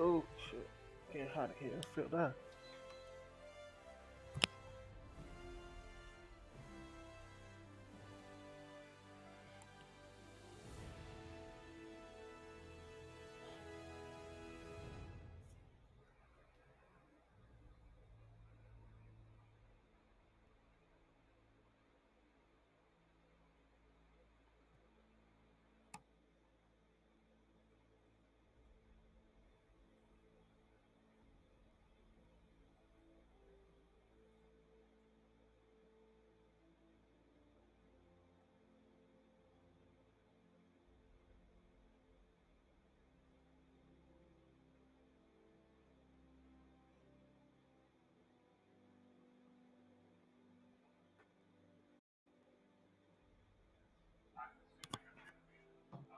Oh shit. Getting hot in here. I feel that.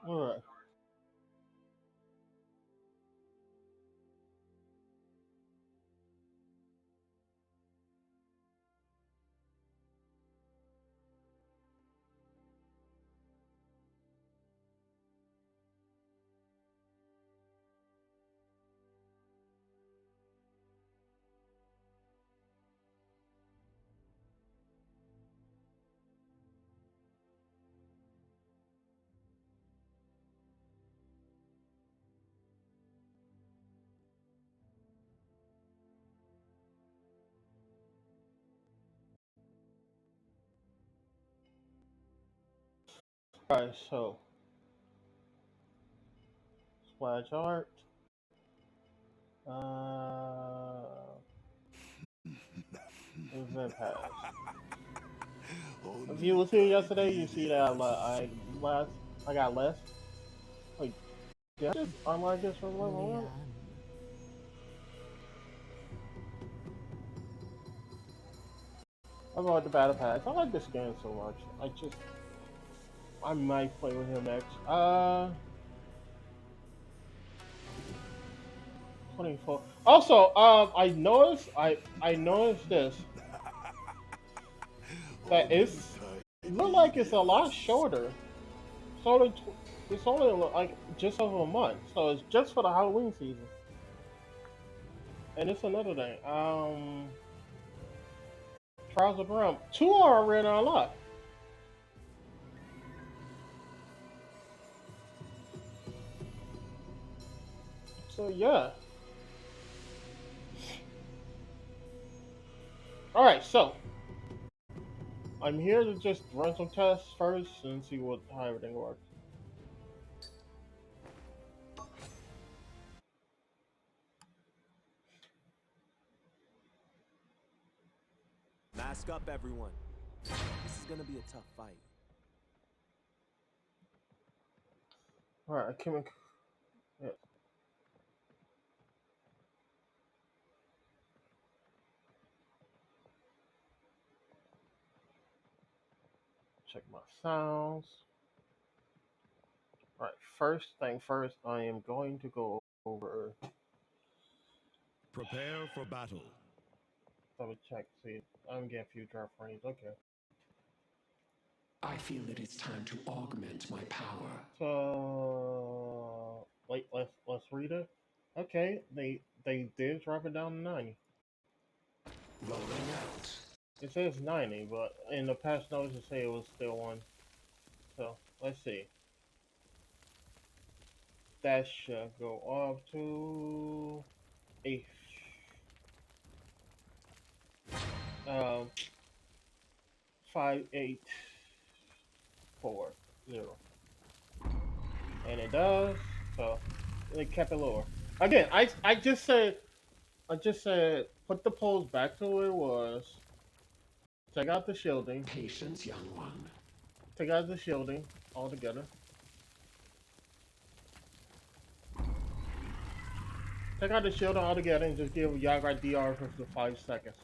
Alright. Alright, so splash art. Event pass. If you was here yesterday, you see that I got less. Wait, did I just unlock this from level 1? I bought the battle pass. I like this game so much. I might play with him next. 24. Also, I noticed this that it look like it's a lot shorter. It's only like just over a month, so it's just for the Halloween season. And it's another thing. Trials of Realm. 2 are already unlocked. So yeah. All right, so I'm here to just run some tests first and see how everything works. Mask up, everyone. This is gonna be a tough fight. All right, I can make. Yeah. Check my sounds. All right, first thing first, I am going to go over. Prepare for battle. Double check. See, I'm getting a few drop frames. Okay. I feel that it's time to augment my power. So wait, let's read it. Okay, they did drop it down to 90. Rolling out. It says 90, but in the past notes it say it was still 1. So let's see. That should go up to 8. 5840, and it does. So they kept it lower. Again, I just said put the pose back to where it was. Take out the shielding. Patience, young one. Take out the shielding altogether. Take out the shielding altogether and just give Yagar DR for 5 seconds.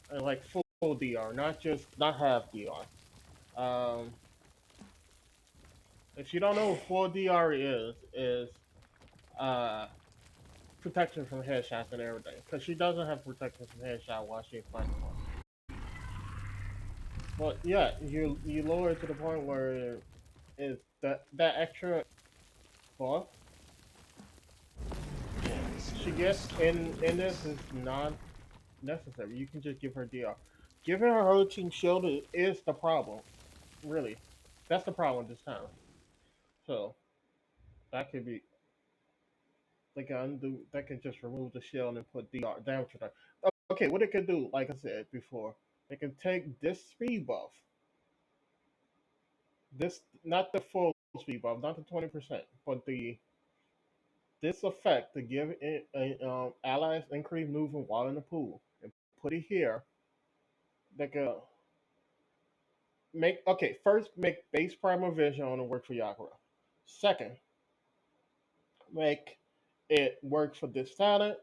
And like full DR, not half DR. If you don't know what full DR is protection from headshots and everything. Because she doesn't have protection from headshot while she's fighting one. But yeah, you lower it to the point where is that extra buff she gets in this is not necessary. You can just give her DR. Giving her routine shield is the problem. Really, that's the problem this time. So that could be they can undo. They can just remove the shield and put DR damage on her. Okay, what it can do, like I said before, they can take this speed buff, this not the full speed buff, not the 20%, but the this effect to give it, allies increased movement while in the pool and put it here. They can make first make base primal vision on the work for Yakura. Second, make it work for this talent.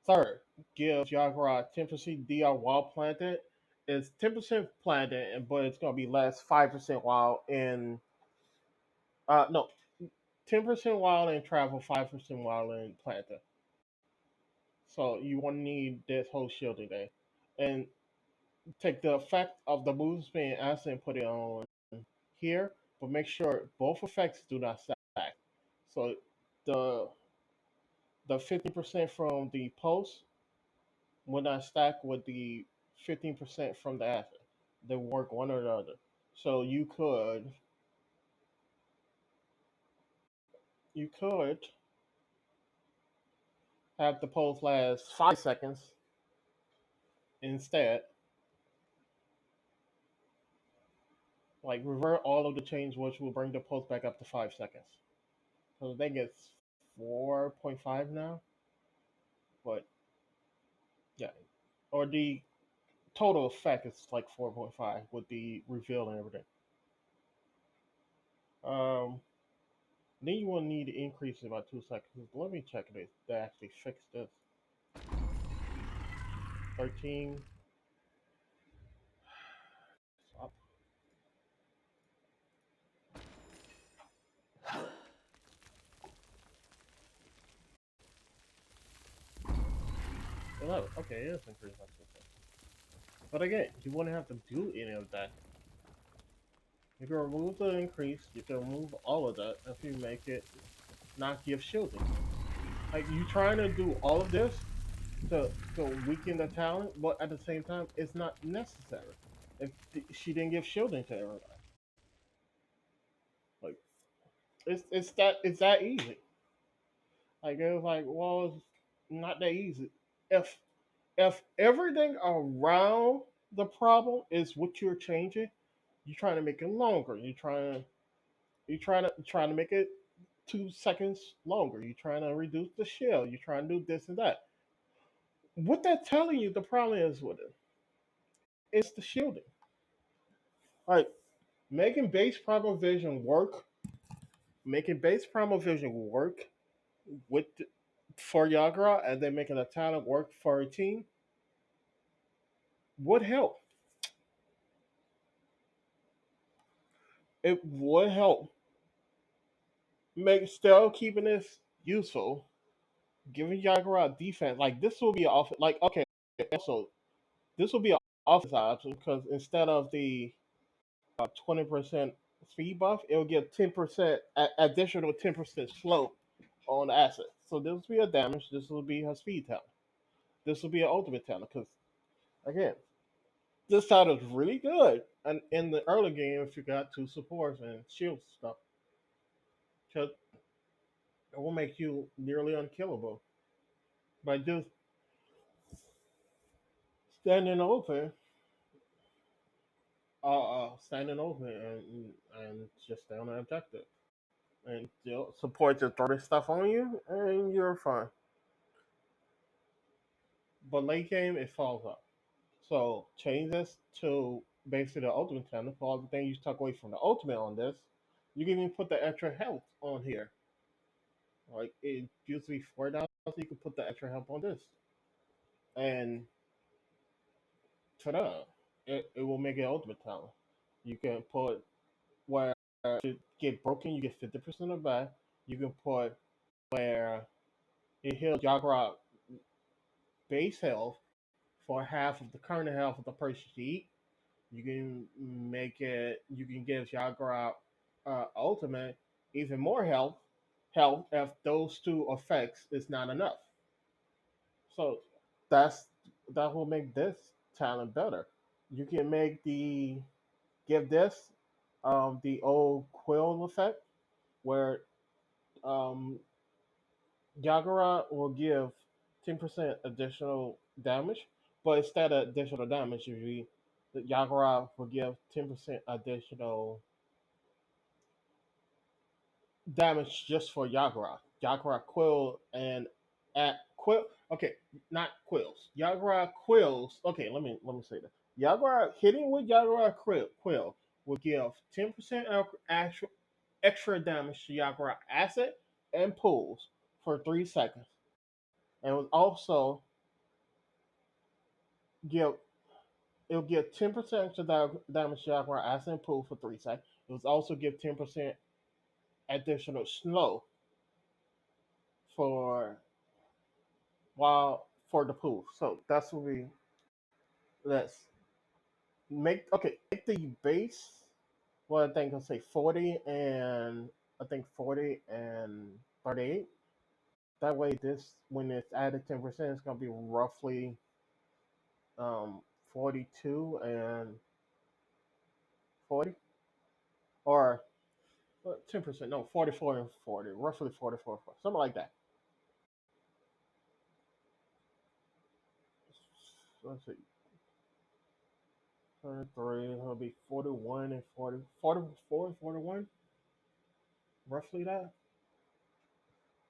Third, give Yakura 10% DR while planted. It's 10% planted, but it's gonna be less 5% while in no 10% while in travel, 5% while in planted. So you want to need this whole shielding day, and take the effect of the move spin acid and put it on here, but make sure both effects do not stack. So the 50% from the pulse will not stack with the 15% from the acid. They work one or the other. So you could have the pulse last 5 seconds instead. Like revert all of the change, which will bring the pulse back up to 5 seconds. So I think it's 4.5 now, but yeah, or the total effect is like 4.5 with the reveal and everything. Um, then you will need to increase it by 2 seconds. Let me check if they actually fixed this. 13. Stop. 11. Okay, it is increased by 2 seconds. But again, you wouldn't have to do any of that. You can remove the increase. You can remove all of that if you make it not give shielding. Like you trying to do all of this to weaken the talent, but at the same time, it's not necessary. If she didn't give shielding to everybody, like it's that easy. Like it was like, well, it's not that easy. If if everything around the problem is what you're changing, you're trying to make it longer. You're trying to make it 2 seconds longer. You're trying to reduce the shield. You're trying to do this and that. What they're telling you, the problem is with it. It's the shielding. Like making base primal vision work, making base primal vision work with for Yagura, and then making a talent work for a team would help. It would help make still keeping this useful, giving Yagura defense. Like this will be off. Like okay, also this will be an offense option because instead of the 20% speed buff, it'll give 10% additional 10% slope on the asset. So this will be a damage. This will be her speed talent. This will be an ultimate talent because again, this talent is really good. And in the early game, if you got two supports and shield stuff, because it will make you nearly unkillable by just standing open, standing open and just stay on the objective and support just throw this stuff on you and you're fine. But late game, it falls up. So change this to basically the ultimate channel. For everything you took away from the ultimate on this, you can even put the extra health on here. Like it used to be 4,000, you can put the extra health on this, and ta-da! It will make it ultimate talent. You can put where to get broken, you get 50% of that. You can put where it heals Jagra base health for half of the current health of the person you eat. You can make it. You can give Jagra ultimate even more health health if those two effects is not enough. So that's that will make this talent better. You can make the give this the old quill effect where um, Yagura will give 10% additional damage, but instead of additional damage, usually the Yagura will give 10% additional damage just for Yagura. Yagura Quill and at Quill. Okay, not Quills. Yagura Quills. Okay, let me say that. Yagura hitting with Yagura Quill will give 10% actual extra damage to Yagura asset and pools for 3 seconds, and will also give it'll give 10% extra damage to Yagura asset and pool for 3 seconds. It will also give 10% additional slow for while for the pool. So that's what we let's make the base. Well, I think I'll say 40 and I think 40 and 38. That way, this when it's added 10%, it's gonna be roughly 42 and 40 or 10%. No, 44 and 40, roughly 44, something like that. Let's see, 33. It'll be 41 and 40, 44 and 41, roughly that.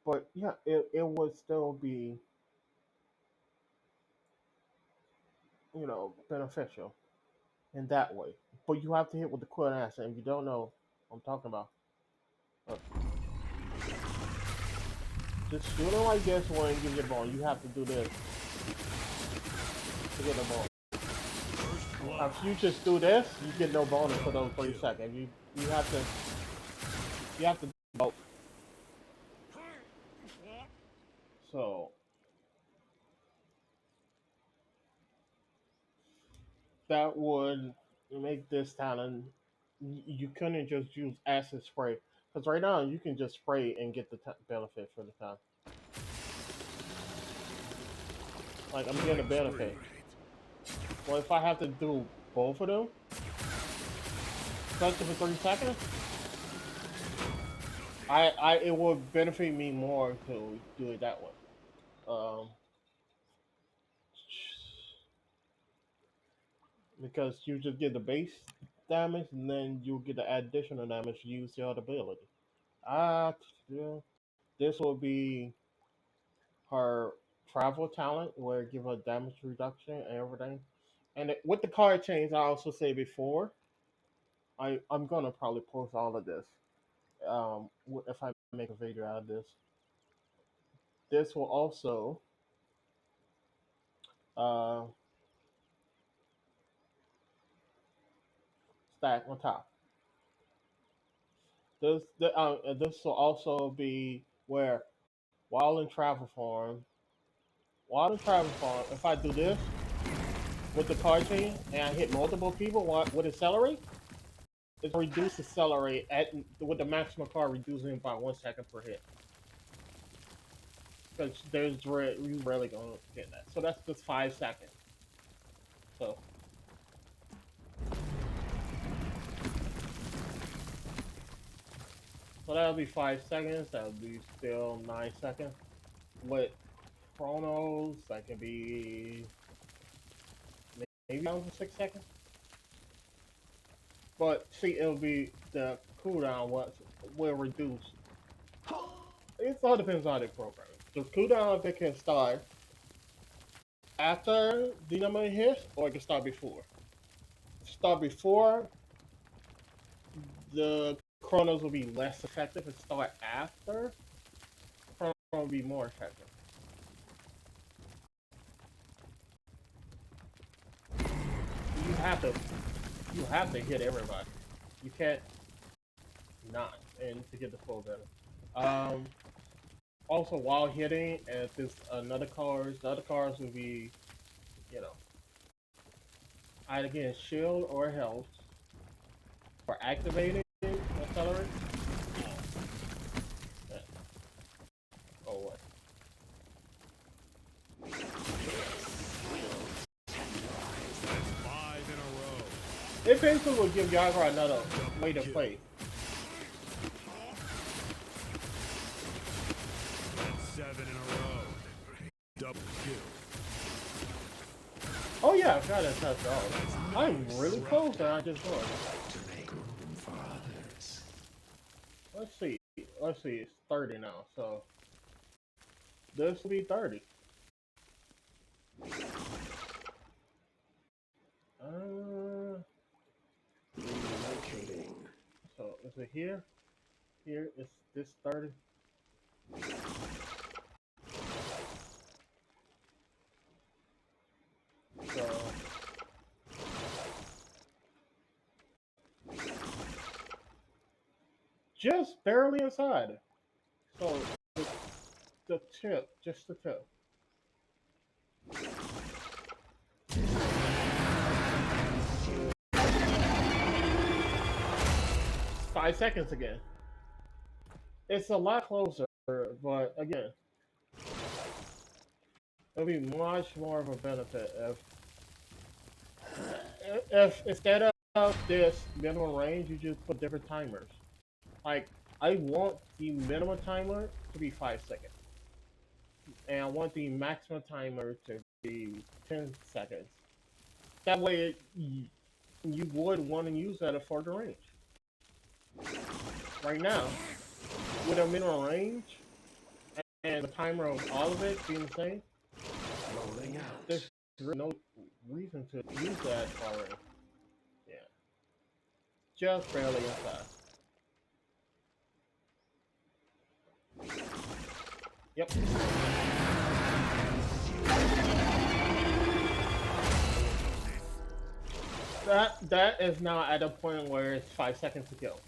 But yeah, it would still be beneficial in that way. But you have to hit with the quick answer. And if you don't know what I'm talking about, uh, just shoot it like this when you get the ball. You have to do this to get the ball. If you just do this, you get no bonus for those 3 seconds. You have to do both. So that would make this talent. You couldn't just use acid spray because right now you can just spray and get the benefit for the time. Like I'm getting a benefit. Well, if I have to do both of them, especially for 3 seconds, it would benefit me more to do it that way. Um, because you just get the base damage and then you get the additional damage to use your other ability. Ah, yeah. This will be her travel talent where it give her damage reduction and everything. And with the card change, I also say before, I'm gonna probably post all of this. If I make a video out of this, this will also uh, stack on top. This will also be where while in travel form, if I do this with the card chain and I hit multiple people with accelerate, it reduces accelerate at with the maximum card reducing by 1 second per hit. Because you rarely gonna get that. So that's just 5 seconds. So that'll be 5 seconds. That'll be still 9 seconds. With chronos, that can be maybe down to 6 seconds. But see, it'll be the cooldown what will reduce. It all depends on the program. The cooldown if it can start after the number hits, or it can start before. Start before, the chronos will be less effective. If start after, chronos will be more effective. You have to hit everybody. You can't not and to get the full benefit. Um, Also, while hitting, if there's another cards, the other cards will be, you know, either getting shield or health for activating accelerate. Yeah. it basically will give Yagra another way to play. That's 7 in a row. Double kill. Oh yeah, I've got to touch all. I'm really close and I just won. To make room for others. Let's see. Let's see. It's 30 now, so this will be 30. Relocating. So is it here? Here is this 30. So just barely inside. So the tip, just the tip. 5 seconds again. It's a lot closer, but again, it'll be much more of a benefit if instead of this minimum range, you just put different timers. Like I want the minimum timer to be 5 seconds, and I want the maximum timer to be 10 seconds. That way, you would want to use that at further range. Right now, with a minimum range and the timer of all of it being the same, Rolling out. there's really no reason to use that already. Yeah, just barely inside. Yep. That is now at a point where it's 5 seconds to kill.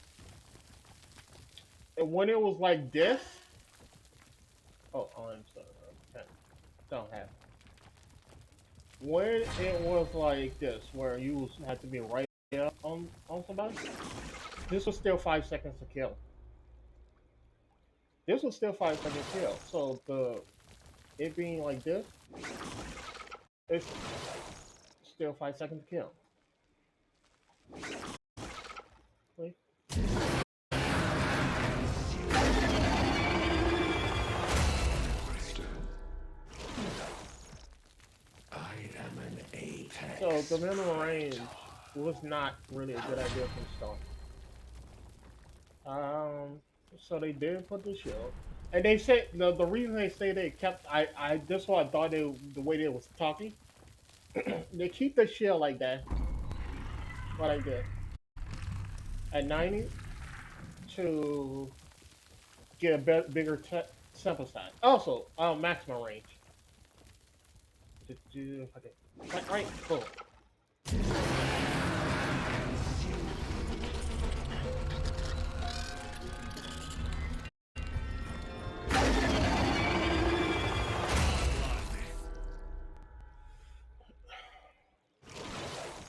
And when it was like this, I'm sorry, okay, don't have. When it was like this, where you had to be right up on somebody, this was still 5 seconds to kill. This was still 5 seconds to kill. So it being like this, it's still 5 seconds to kill. Wait. I am an apex. So the minimum range was not really a good idea from the start. So they did put the shield, and they said the reason they say they kept this is what I thought the way they was talking. They keep the shield like that, what I did at 90 to get a bigger sample size. Also, maximum range. Right, boom.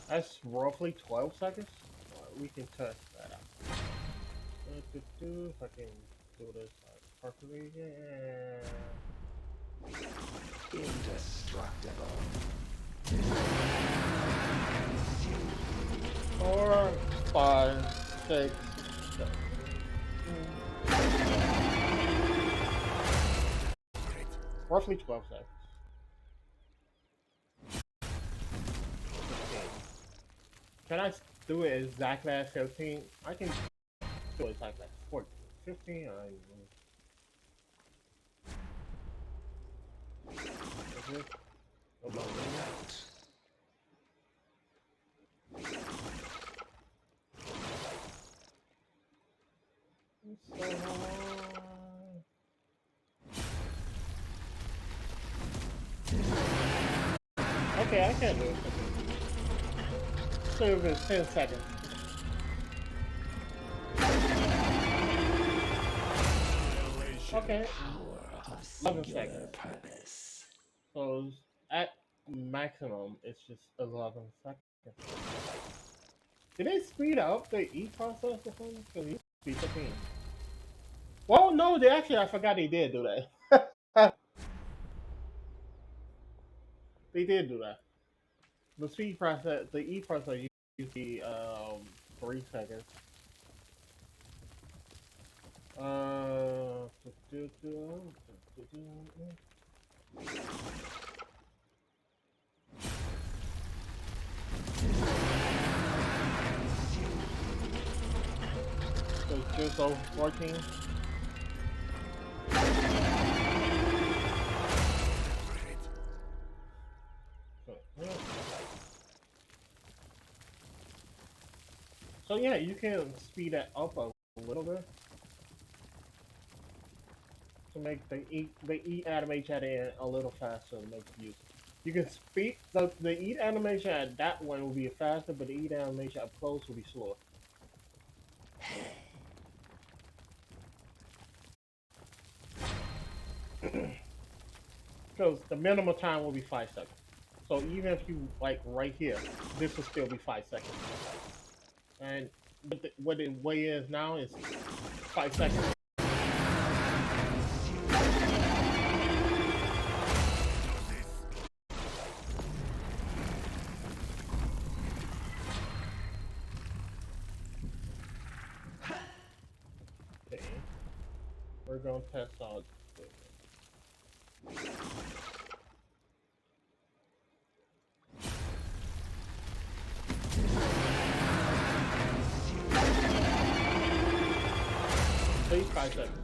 That's roughly 12 seconds. We can test that out. If I can do this perfectly. Yeah. Indestructible. 4, 5, 6, 7. Roughly 12 seconds. 15. Can I do it exactly at 15? I can do it exactly at 14. 15, Rolling out. Okay, I can do it. So if it's 10 seconds. Okay. Power of 11 singular seconds. purpose. So at maximum, it's just 11 seconds. Did they speed up the E process or something? Because it used to be 15. Well, no, they actually, I forgot they did do that. They did do that. The speed process, the E process usually 3 seconds. Do, do. So just over 14. So yeah. So yeah, you can speed that up a little bit to make the eat animation at the end a little faster to make use. You can speed the eat animation at that one will be faster, but the eat animation up close will be slower. Because the minimum time will be 5 seconds. So even if you like right here, this will still be 5 seconds. And what the way is now is 5 seconds. Okay. We're gonna test out. Please 5 seconds.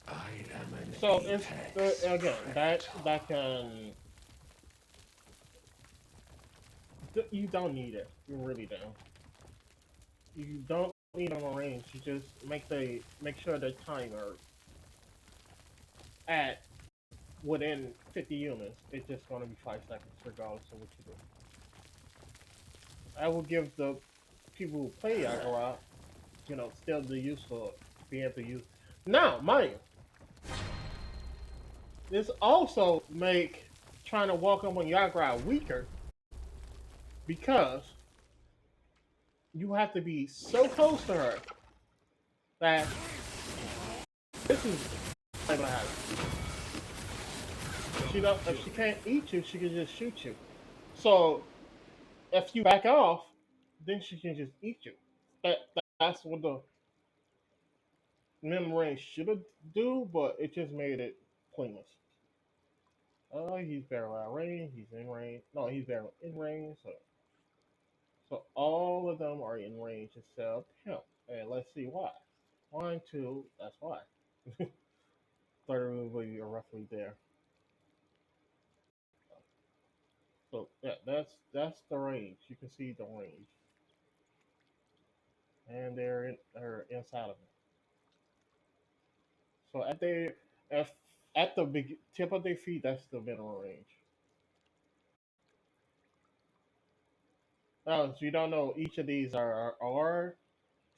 I am an So it's apex again predator. that can you don't need it. You really don't. You don't need them on range. You just make sure the timer at within 50 units. It's just gonna be 5 seconds regardless of what you do. I will give the people who play Yagara, still the use for being able to use. Now, mind you, this also make trying to walk up on Yagara weaker because you have to be so close to her that this is not gonna happen. Double She don't, if kill. she can't eat you, she can just shoot you. So if you back off, then she can just eat you. That's what the memory should have do, but it just made it pointless. Oh, he's barely out of range. He's in range. No, he's barely in range. So all of them are in range except him. And let's see why. One, two. That's why. Third movie are roughly there. So yeah, that's the range. You can see the range, and they're inside of it. So if at the tip of their feet, that's the middle range. Oh, so you don't know each of these are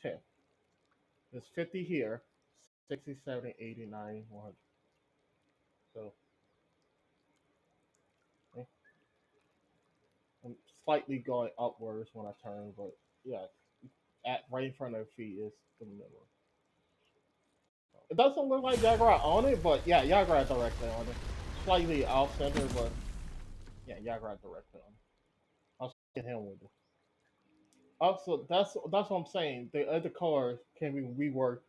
10. There's 50 here, 60, 70, 80, 90, 100. So eh, I'm slightly going upwards when I turn, but yeah, at right in front of their feet is the middle. It doesn't look like Yagra on it, but yeah, Yagra directly on it. Slightly off center, but yeah, Yagra directly on it. I'll get him with it. Also, that's what I'm saying. The other cars can be reworked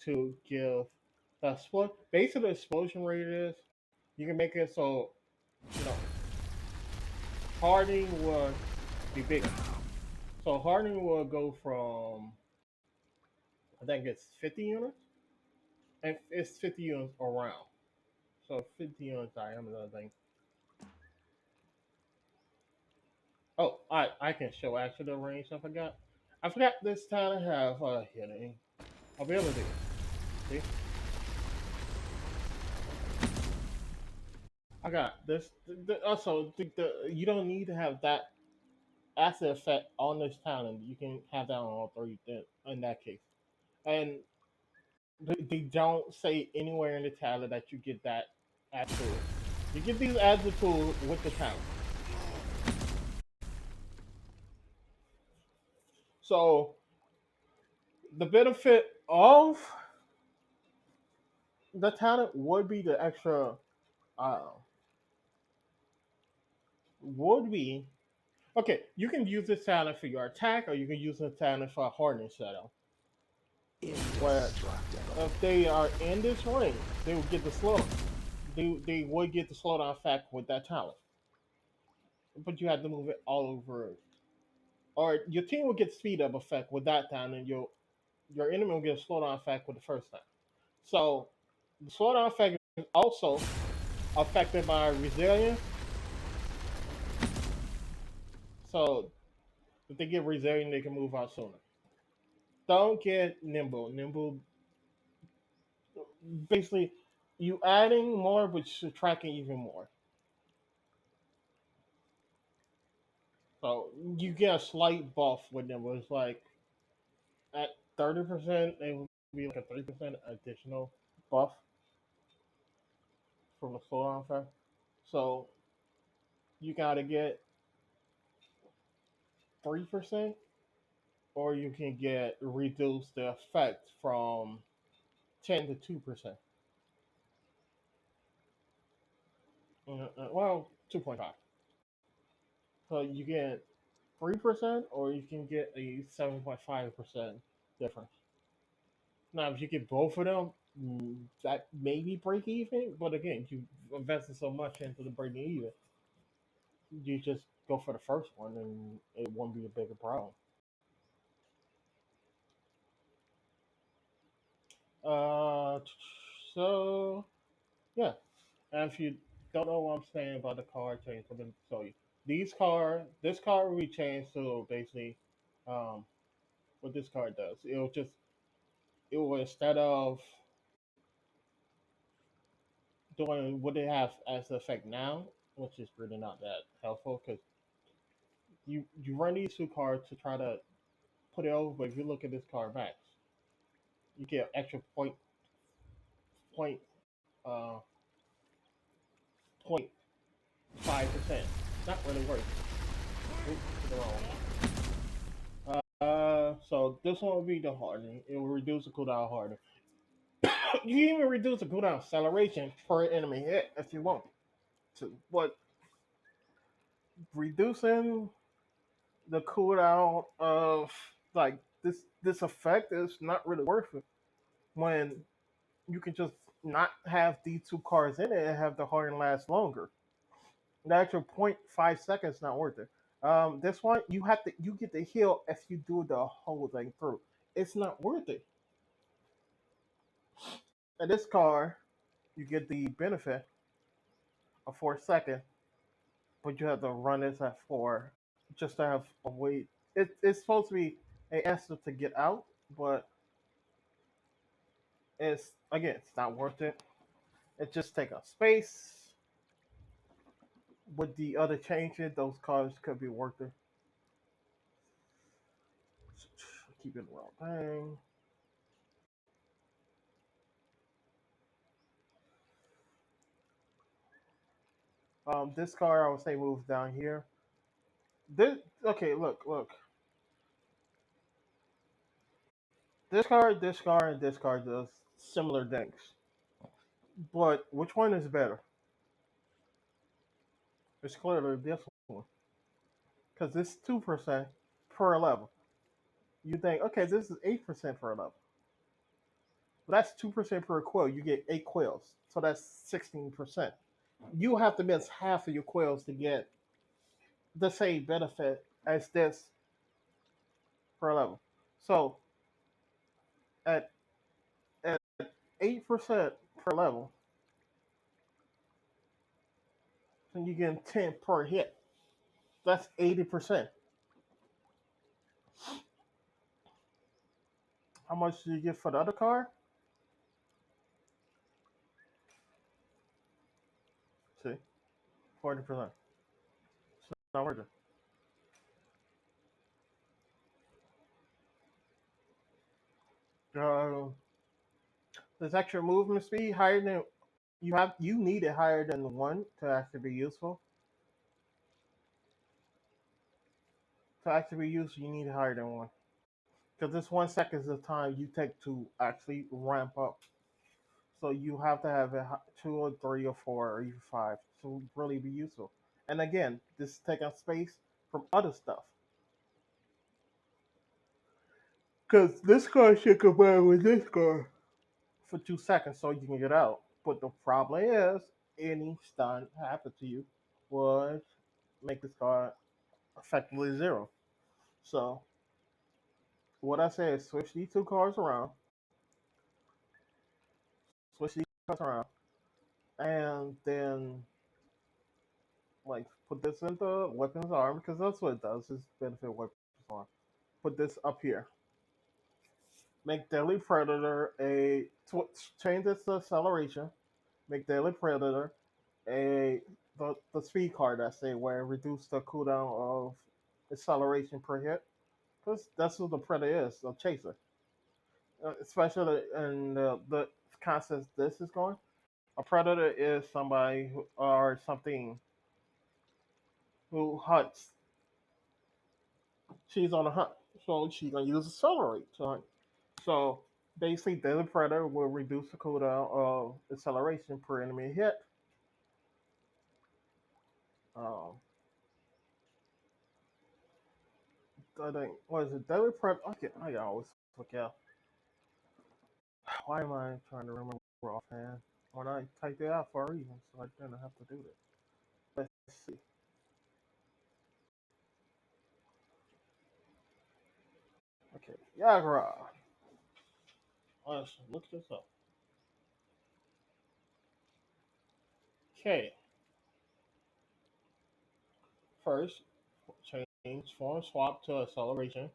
to give that's what basically the explosion rate is. You can make it so you know hardening will be bigger. So hardening will go from I think it's 50 units, and it's 50 units around. So 50 units diameter, I think. Oh, I can show actually the range. I forgot this time I have hitting ability. See, I got this. Also, you don't need to have that acid effect on this talent. You can have that on all three in that case. And they don't say anywhere in the talent that you get that as tool. You get these as a tool with the talent. So the benefit of the talent would be the extra. Uh, would be Okay, you can use this talent for your attack, or you can use the talent for a hardening setup. Where if Indestructible. they are in this ring, they will get the slow. They would get the slowdown effect with that talent, but you have to move it all over. Or your team will get speed up effect with that time, and your enemy will get a slowdown effect with the first time. So the slowdown effect is also affected by resilience. So if they get resilient, they can move out sooner. Don't get nimble. Nimble, basically, you adding more, but subtracting even more. So you get a slight buff with nimble. It's like at 30%, it will be like a 3% additional buff from the slowdown effect. So you gotta get 3%, or you can get reduce the effect from 10 to 2%. Well, 2.5. So you get 3%, or you can get a 7.5% difference. Now, if you get both of them, that maybe break even. But again, you invested so much into the breaking even, you just go for the first one, and it won't be a bigger problem. Uh, so yeah, and if you don't know what I'm saying about the card change, I'm gonna show you. This card will be changed to basically, um, what this card does. It will, instead of doing what they have as the effect now, which is really not that helpful because you run these two cards to try to put it over, but if you look at this card max, you get extra point uh 0.5%. Not really worth it. Oops, to the wrong one. So this one will be the hardening. It will reduce the cooldown harder. You can even reduce the cooldown acceleration per enemy hit if you want to, but reducing the cooldown of like this effect is not really worth it when you can just not have these two cards in it and have the harden last longer. The actual 0.5 seconds not worth it. This one you get the heal if you do the whole thing through. It's not worth it. And this card you get the benefit of 4 seconds, but you have to run this at 4 just to have a wait. It's supposed to be an answer to get out, but it's not worth it. It just take up space. With the other changes, those cards could be worth it. Keep it around. Dang. This card I would say moves down here. This okay. Look. And this card does similar things. But which one is better? It's clearly this one because this 2% per level. You think okay, this is 8% per level. But that's 2% per quill. You get 8 quills, so that's 16%. You have to miss half of your quills to get the same benefit as this per level. So at 8% per level, and you get 10 per hit. That's 80%. How much do you get for the other card? See, 40%. It's not worth it. Uh, this extra movement speed higher than you need it higher than one to actually be useful. To actually be useful, you need it higher than one. Because this 1 second is the time you take to actually ramp up. So you have to have a two or three or four or even five to really be useful. And again, this take up space. from other stuff. Because this card should combine with this card for 2 seconds so you can get out. But the problem is, any stun happen to you would make this card effectively zero. So what I say is switch these two cards around, switch these cards around, and then like put this into weapons arm because that's what it does. Is benefit weapons arm. Put this up here. Make Deadly Predator change this to acceleration. Make Deadly Predator a the speed card I say where it reduce the cooldown of acceleration per hit. Because that's what the Predator is, a chaser. Especially in the concept this is going. A predator is somebody who, or something who hunts. She's on a hunt, so she's gonna use accelerate to hunt. So basically, Deadly Predator will reduce the cooldown of acceleration per enemy hit. Um, I think what is it? Deadly Predator. Okay, I always forget. Why am I trying to remember offhand when I typed it out for a reason? So I didn't have to do this. Let's see. Okay, Yagra. Let's look this up. Okay, first change form swap to acceleration.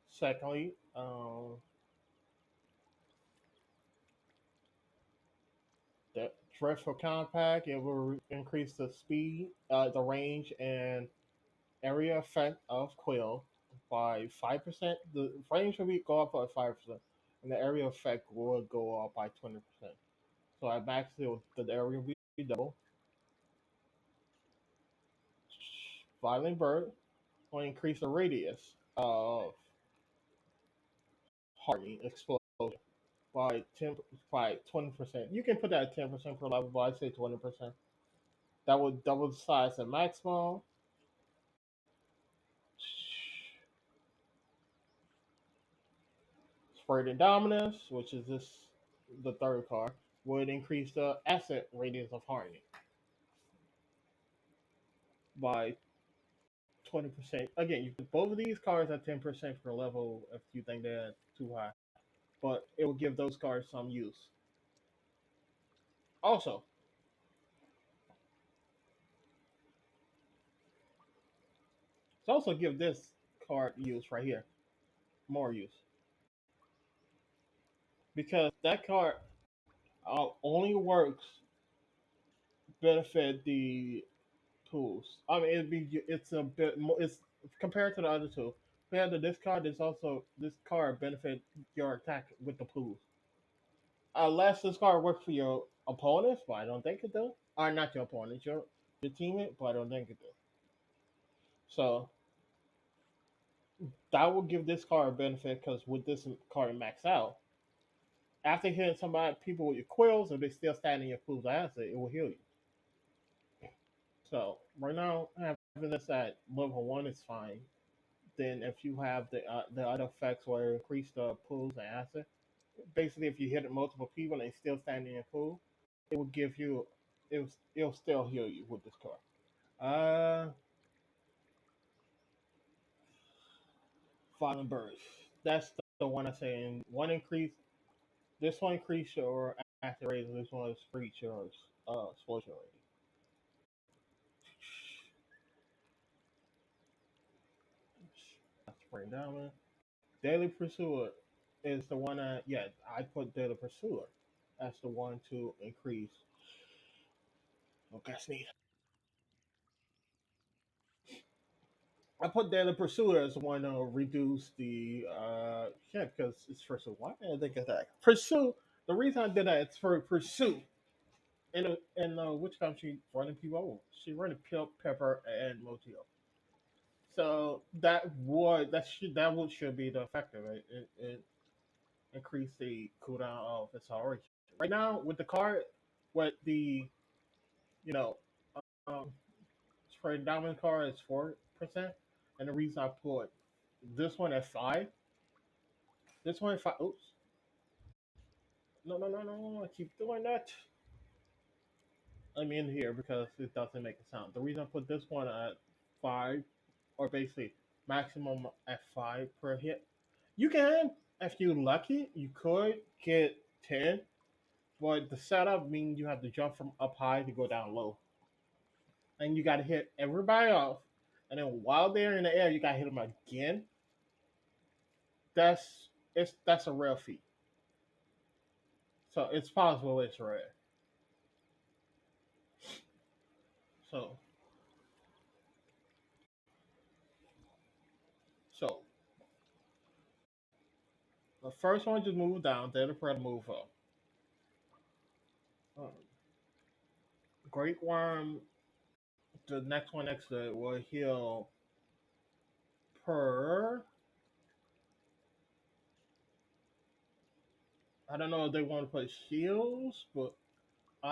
Secondly, the dreadful compact, it will increase the speed, the range, and area effect of Quill by 5%. The range will be go up by 5%, and the area effect will go up by 20%. So at max, the area will be double. Violent Bird will increase the radius of hardening explosion by 20%. You can put that at 10% per level, but I'd say 20%. That would double the size at maximum. Spread and Dominance, which is the third card, would increase the asset radius of hardening by 20%. Again, you put both of these cards at 10% per level if you think they're too high, but it will give those cards some use. Also, it's also give this card use right here, more use, because that card only works benefit the tools. I mean, it's a bit more. It's compared to the other two. Compared to this card, there's also this card benefit your attack with the pools. Unless this card works for your opponents, but I don't think it does. Or not your opponents, your teammate, but I don't think it does. So that will give this card a benefit because with this card max out, after hitting somebody people with your quills, if they still standing in your pool's acid, it will heal you. So right now, having this at level one is fine. Then if you have the other effects where it increase the pools and acid, basically if you hit multiple people and they still standing in a pool, it will give you it'll still heal you with this card. Violent Burst. That's the one I say. And one increase. This one increase your acid rate. This one is increase your explosion rate. That's bring down man. Daily Pursuer is the one that yeah I put Daily Pursuer. That's the one to increase. Okay, sneeze. I put Daily Pursuer as the one to reduce the yeah because it's Pursue. Why did I think of that? Pursue. The reason I did that it's for Pursue. In which country running people over? She running Pepper and Motil. So that should be the effective. It increase the cooldown of acceleration. Right now with the card, what the you know um, spray dominant card is 4%. 10%. And the reason I put this one at 5, this one at 5. Oops. No, no, no, no, no. I keep doing that. I'm in here because it doesn't make a sound. The reason I put this one at 5, or basically maximum at 5 per hit, you can, if you're lucky, you could get 10, but the setup means you have to jump from up high to go down low. And you got to hit everybody off. And then while they're in the air, you got to hit them again. That's a rare feat. So it's possible it's rare. So so the first one just move down, then the predator move up. Um, Great Worm, the next one next to it will heal per. I don't know if they want to put shields, but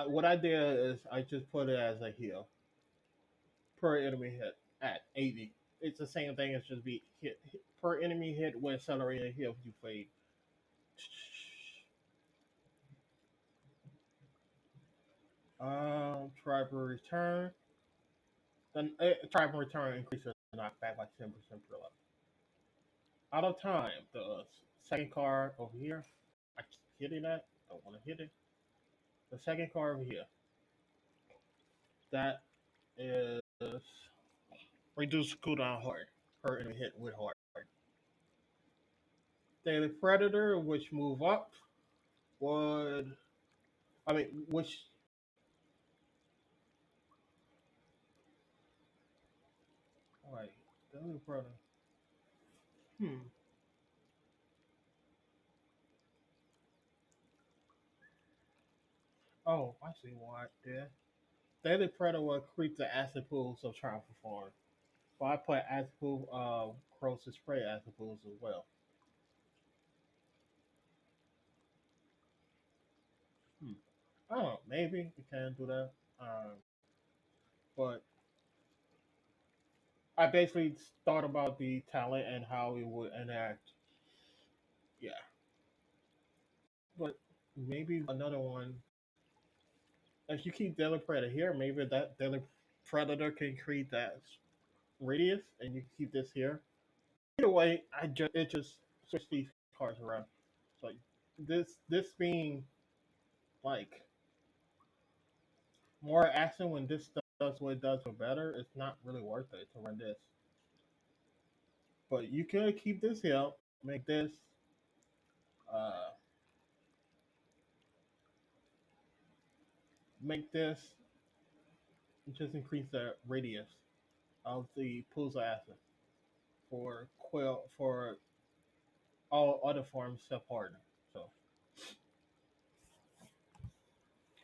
what I did is I just put it as a heal per enemy hit at 80. It's the same thing as just be hit per enemy hit with accelerated heal you played. Tribal return. Then tribal return increases knockback by 10% per level. Out of time. The second card over here. I keep hitting that. Don't want to hit it. The second card over here. That is reduce cooldown hard per enemy hit with hard. Daily Predator, which move up, would which wait, Daily Predator. Hmm. Oh, I see why there. Daily Predator will create the acid pools of Triumph Form. So I put acid pool, corrosive spray acid pools as well. Hmm. I don't know. Maybe you can do that. But I basically thought about the talent and how it would enact. Yeah. But maybe another one. If you keep Daily Predator here, maybe that Daily Predator can create that radius, and you can keep this here. Either way, it just switch these cards around. So this being like more action when this does what it does for better, it's not really worth it to run this. But you could keep this here, make this uh make this just increase the radius of the pools of acid for quill for all other forms except harden.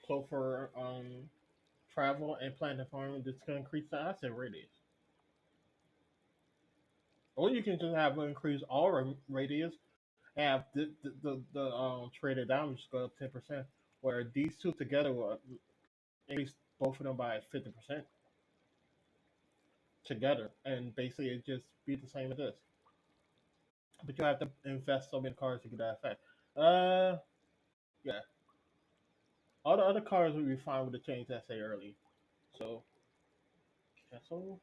So for travel and planet farming, this can increase the acid radius. Or you can just have increase all radius, have the traded damage go up 10%, where these two together will increase both of them by 50% together, and basically it just be the same as this. But you have to invest so many cards to get that effect. Yeah. All the other cards will be fine with the change I say early. So, cancel.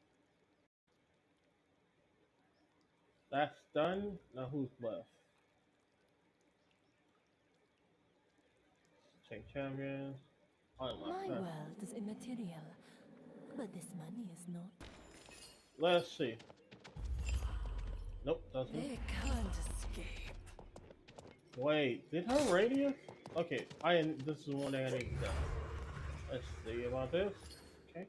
That's done. Now who's left? Change champions. Oh My my. world is immaterial, but this money is not. Let's see. Nope, doesn't. They can't escape. Wait, did her radius? Okay, this is one thing I need to do. Let's see about this. Okay.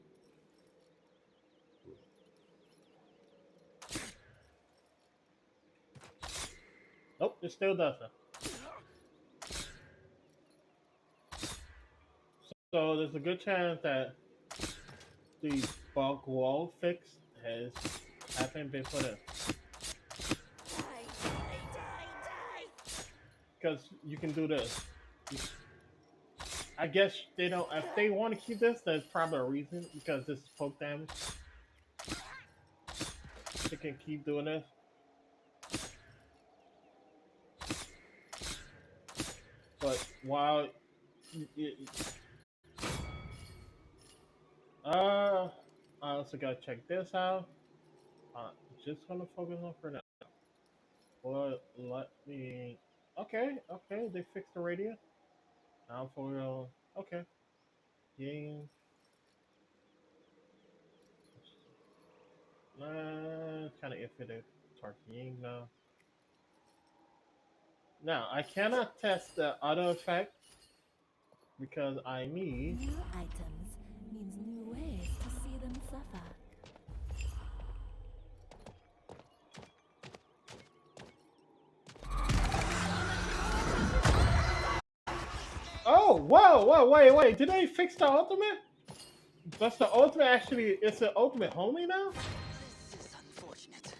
Nope, it still doesn't. So there's a good chance that the bulk wall fix has haven't been put in. Because you can do this. I guess they don't. If they want to keep this, there's probably a reason. Because this is poke damage. you can keep doing this. But while I also gotta check this out. Just gonna focus on for now. Well, let me. Okay, okay, they fixed the radio. Now for real. Okay, game. It's kind of iffy to start Ying now. Now I cannot test the auto effect because I need. New items means new ways to see them suffer. Oh, whoa, whoa, wait. Did they fix the ultimate? That's the ultimate actually. It's the ultimate homie now? This is unfortunate.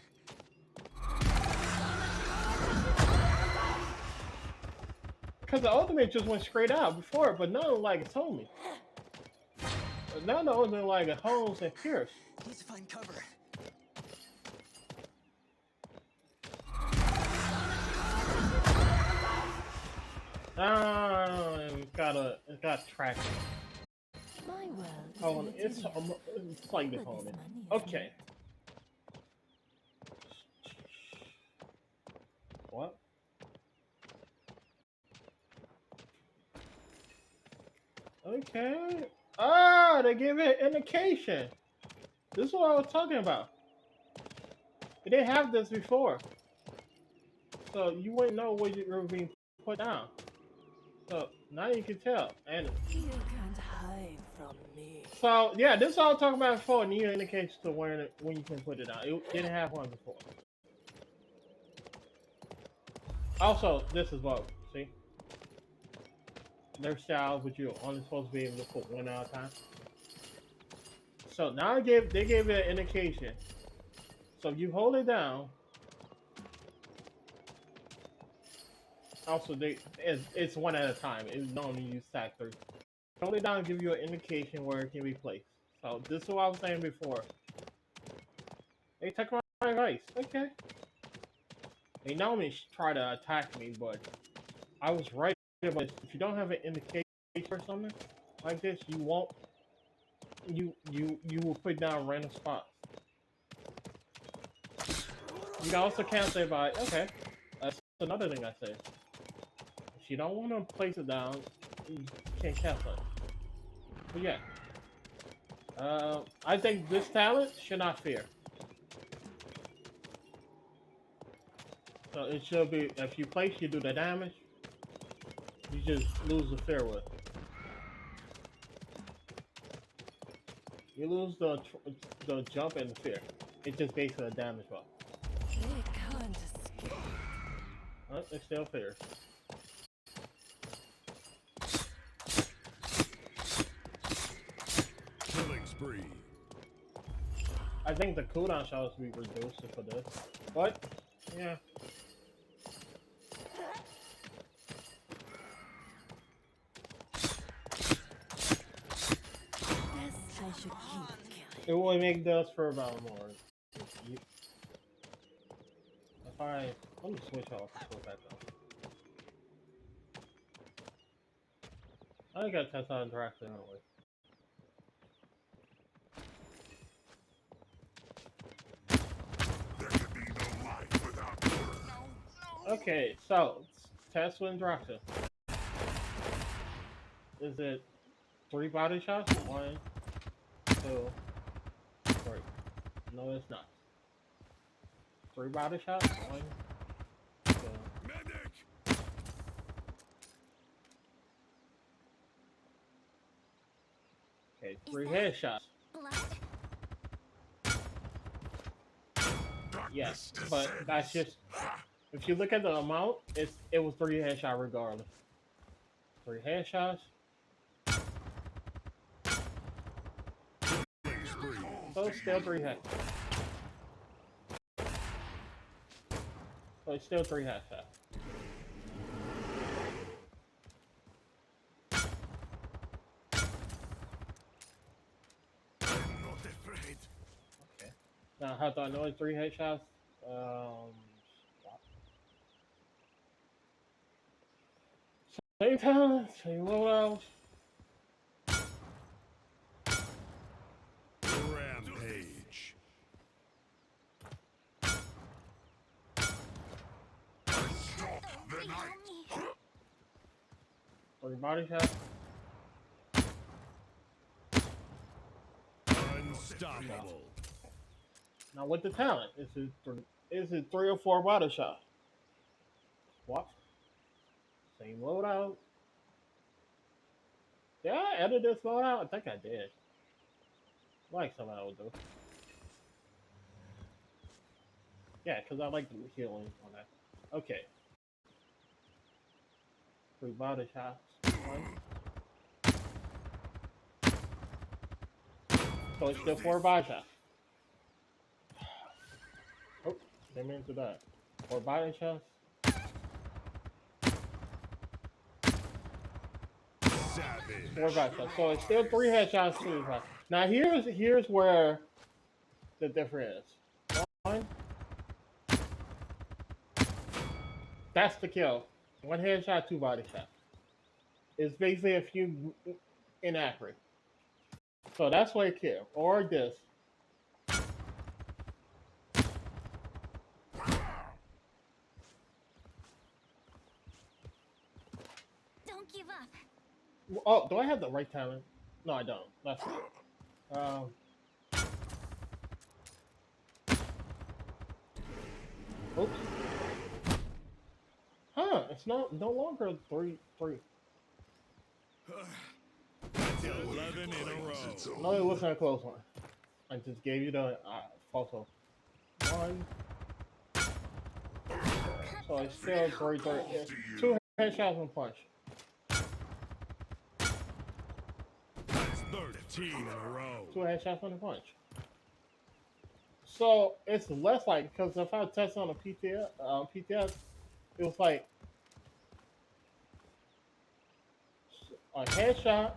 Because the ultimate just went straight out before, but now like it's homie. Now the ultimate like it homes and pierce. Need to find cover. It got tracking. My world is Oh, a it's material, slightly but this homie. money is Okay. What? Okay. Ah, they gave it indication. This is what I was talking about. They didn't have this before. So you wouldn't know what you were being put down. So now you can tell. And You can't hide from me. so yeah, this is what I was talking about before. And you indicates to when you can put it down. It didn't have one before. Also, this is what see. Their style, but you're only supposed to be able to put one at a time. So now they gave it an indication. So if you hold it down. Also, it's one at a time. It's normally you stack three. Hold it down and give you an indication where it can be placed. So this is what I was saying before. They took my advice. Okay. They normally try to attack me, but I was right. But if you don't have an indication or something like this, you won't. You will put down random spots. You can also cancel it by okay. That's another thing I say. If you don't want to place it down, you can't cancel it. But yeah. I think this talent should not fear. So it should be if you place, you do the damage. You just lose the fear with. You lose the jump and the fear. It's just basically a damage buff. They can't escape. It's still fear. Killing spree. I think the cooldown shall be reduced for this, but yeah. Guess I should keep killing. It will make dust for about more. If I let me switch off and switch back on. I gotta test out interaction anyway. There can be no life without her. Okay, so test with interaction. Is it 3 body shots? 1, 2, 3. No, it's not. 3 body shots? 1, 2. Medic! Okay, 3 headshots. Yes, but that's just if you look at the amount, it was 3 headshots regardless. 3 headshots. Killing spree. So it's still 3 headshots. So it's still 3 headshots. I'm not afraid. Okay. Now Now, how do I know it's 3 headshots? Um, same talent, same loadout. Rampage. The night. 3 body shots. Unstoppable. Now, with the talent, is it 3 or 4 body shots? What? Same loadout. Did I edit this loadout? I think I did. Like somebody would do. Yeah, because I like the healing on that. Okay. 3 body shots. 1. So it's still 4 body shots. Oh, didn't mean to that. 4 body shots. Savage. 4 body shots. So it's still 3 headshots, 2 body. Now here's where the difference is. 1. That's the kill. 1 headshot, 2 body shots. It's basically a few inaccurate. So that's why it kill. Or this. Don't give up. Oh, do I have the right talent? No, I don't. That's it. Oops. Huh? It's no longer 3-3. That's 11 in a row. No, it wasn't a close one. I just gave you the photo. 1. So it's still 3-3. It's 2 headshots and punch. That's 13 in a row. 2 headshots and a punch. So it's less like, because if I test on a PTS, it was like a headshot,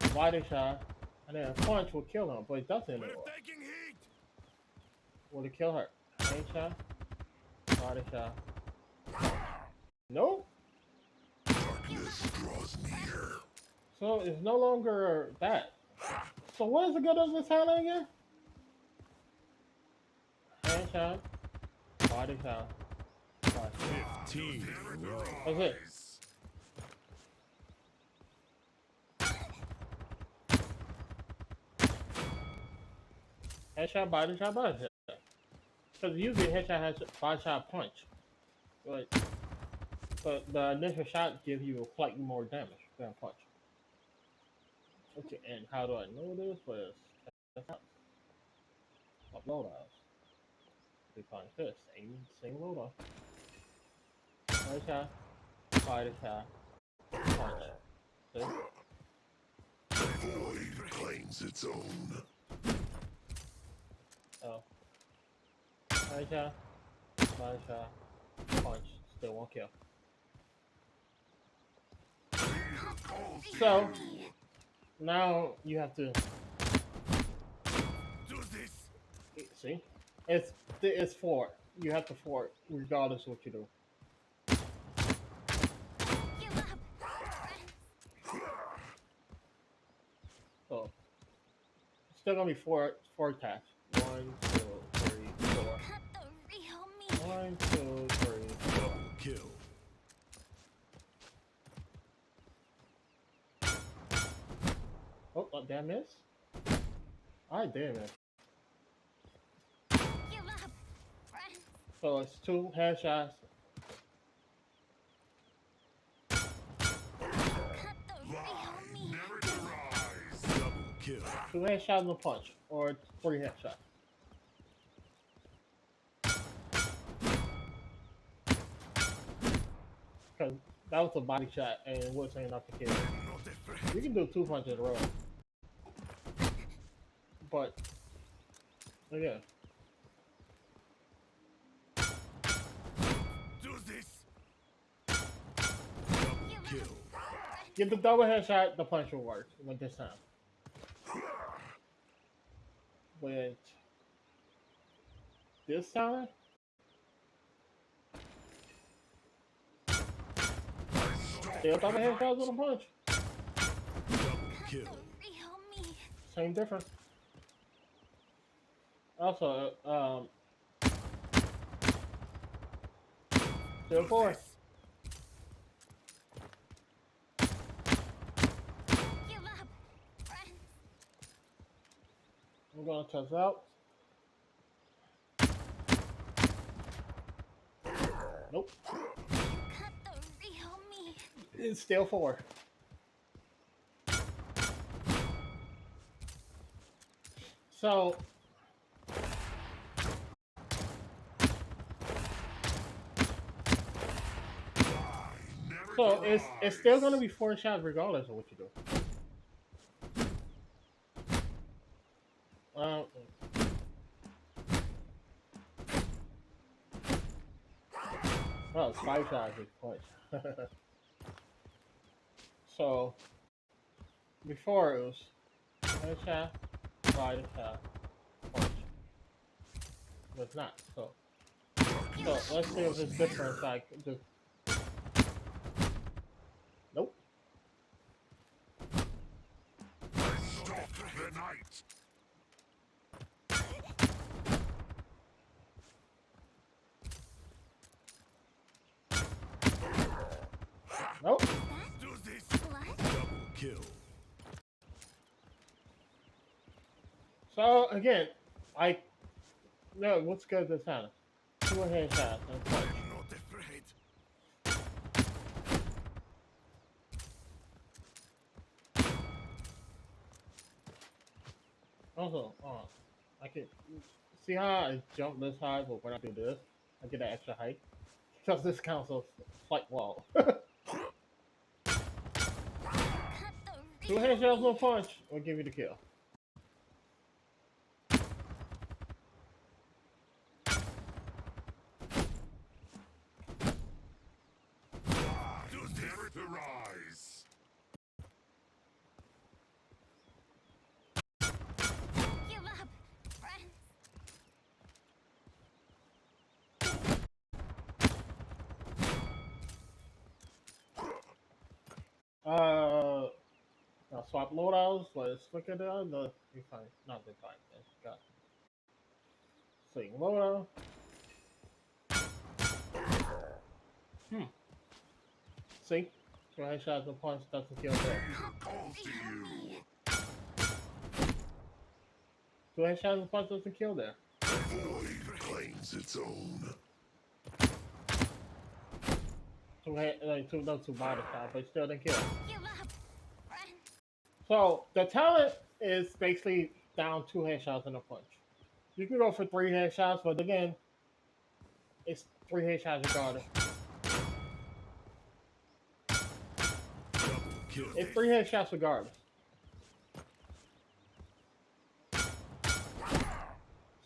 a body shot, and then a punch would kill him, but it doesn't We're anymore. taking heat. Would it kill her? Headshot, body shot. Nope. Darkness draws near. So it's no longer that. So what is the good of this talent again? Headshot, body shot, body shot. 15 in a row. That's it. Headshot, body shot, body shot. Because usually headshot has body shot punch. But the initial shot gives you slightly more damage than a punch. Okay, and how do I know this? Was upload outs. We find this same loadout. Headshot, body shot, punch. See? Void claims its own. Oh. Headshot, body shot, punch. Still won't kill. So now you have to Do this. see. It's 4. You have to 4 regardless of what you do. Give up. So it's still gonna be 4 attacks. 1, 2, 3, 4. Cut the real me. 1, 2, 3, 4. Double kill. Oh, did I miss? I did miss. Give up. Friends. So it's 2 headshots. Cut the real me. Never to rise. Double kill. 2 headshots and a punch. Or 3 headshots. Because that was a body shot and it wasn't enough to kill. Not afraid. You can do 2 punches in a row. But, again, Do this. Double kill. get the double headshot, the punch will work with this time. With this time. Still thought I had shots on a punch. Double kill. Real me. Same difference. Also, still 4. Give up, friends. I'm gonna test out. Nope. Cut the real me. It's still 4. So it's still gonna be 4 shots regardless of what you do. Well, it's 5 shots each punch. So before it was headshot, side shot, punch. But it's not. So let's see if it's different. Like just nope. Stop the night. Nope. Do this. What? Double kill. So again, no. What's good this time? 2 headshots and punch. I'm not afraid. Also, I can see how I jump this high, but when I do this, I get an extra height because this counts as flight wall. Cut the 2 real headshots, me. no punch will give you the kill. Do this. To rise. Give up, friends. I'll swap loadouts. Let's look at the define, not define. Got see loadout. See, 2 headshots, no punch doesn't kill there. Calls to you. 2 headshots, no punch doesn't kill there. Void claims its own. 2 head, like 2 body shots, but still didn't kill. Give up, friends. So the talent is basically down 2 headshots and a punch. You can go for 3 headshots, but again, it's 3 headshots regardless. Double kill. It's 3 headshots regardless.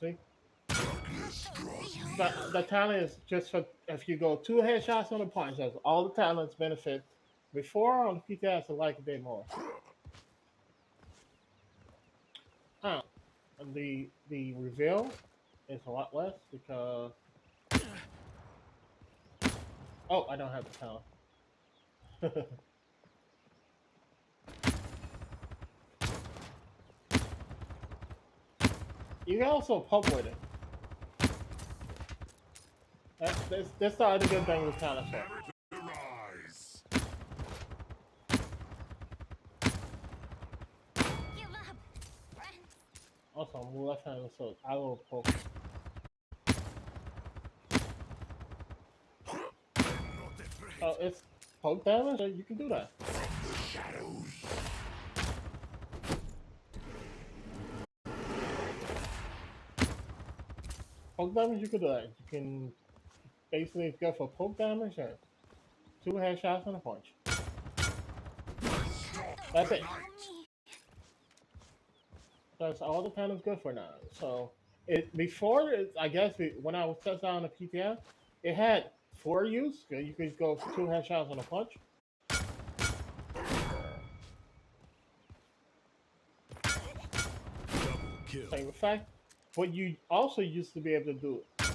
See? Darkness draws me. The talent is just for if you go 2 headshots on a punch, that's all the talents benefit. Before on the PTS, I like a bit more. And the reveal is a lot less because oh, I don't have the talent. You can also poke with it. That's the other good thing with talent set. Never to rise. Give up, friends. Also, I'm left handed, so I will poke. I'm not afraid. Oh, it's poke damage, so you can do that. From the shadows. Poke damage, you can do that. You can basically go for poke damage and 2 headshots and a punch. That's it. Real me. That's all the talent's good for now. So I guess when I was set down the PTS, it had 4 use. So you could go 2 headshots and a punch. Double kill. Same effect. But you also used to be able to do it,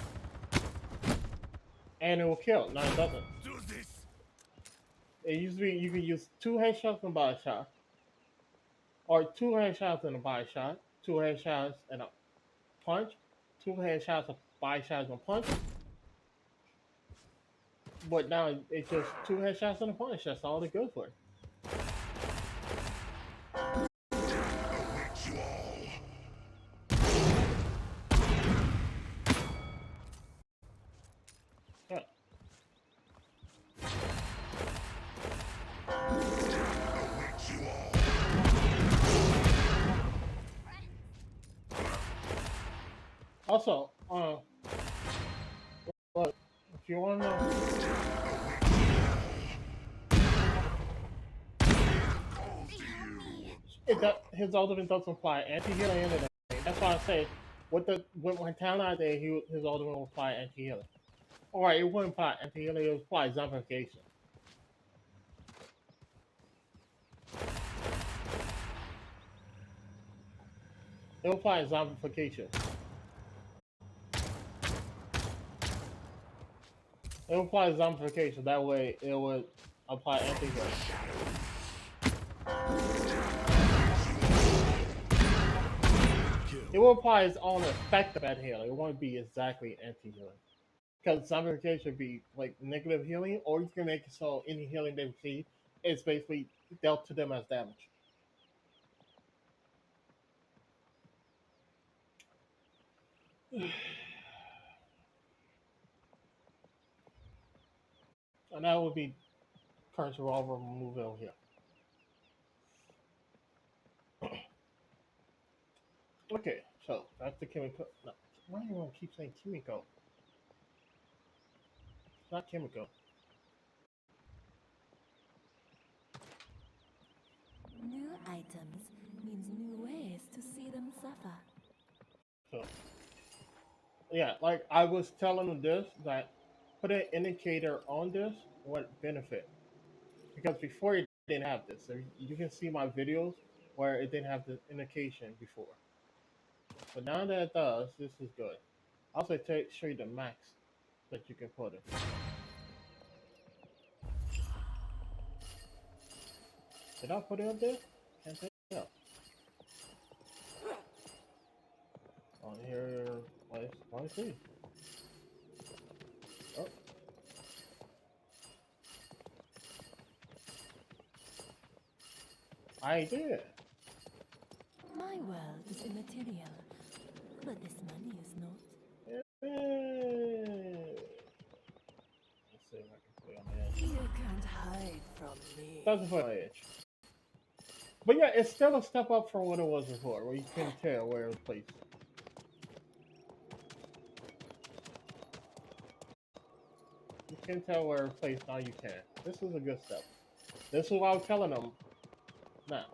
and it will kill. Now it doesn't. Do this. It used to be you could use 2 headshots and a body shot, or 2 headshots and a body shot, 2 headshots and a punch, 2 headshots, a body shot and a punch. But now it's just 2 headshots and a punch. That's all they're good for. Yeah. Also, look, if you want to know, his ultimate doesn't apply anti-healing and anything. That's why I say, with my talent idea, his ultimate will apply anti-healing. Alright, it wouldn't apply anti-healing, it would apply zombification. It will apply zombification. It will apply zombification, that way it would apply anti-healing. It will apply its own effect of anti-healing. It won't be exactly anti-healing. Because zombification would be like negative healing, or you can make it so any healing they receive is basically dealt to them as damage. And that would be current revolver move over here. Okay, so that's the chemical. No, why do you want to keep saying chemical? It's not chemical. New items means new ways to see them suffer. So, yeah, like I was telling them this, that put an indicator on this would benefit. Because before it didn't have this. So you can see my videos where it didn't have the indication before. But now that it does, this is good. I'll also show you the max that you can put it. Did I put it up there? Can't tell. On here, let's see. Oh. I did. My world is immaterial, but this money is not. Yay. Let's see if I can play on the edge. You can't hide from me. Doesn't play on the edge. But yeah, it's still a step up from what it was before, where you couldn't tell where it was placed. You can tell where it's placed, now you can. This is a good step. This is what I was telling them. Now.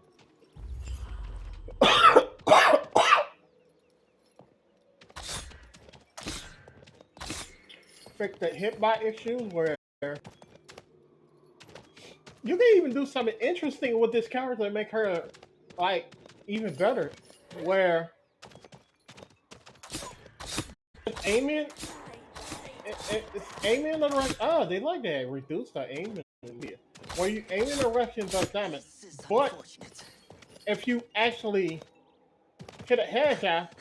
Fix the hit by issues where you can even do something interesting with this character and make her like even better. Where aiming, it's aiming in the right. They like that. Reduce the aiming. Where you aim in the direction does damage, but if you actually hit a headshot,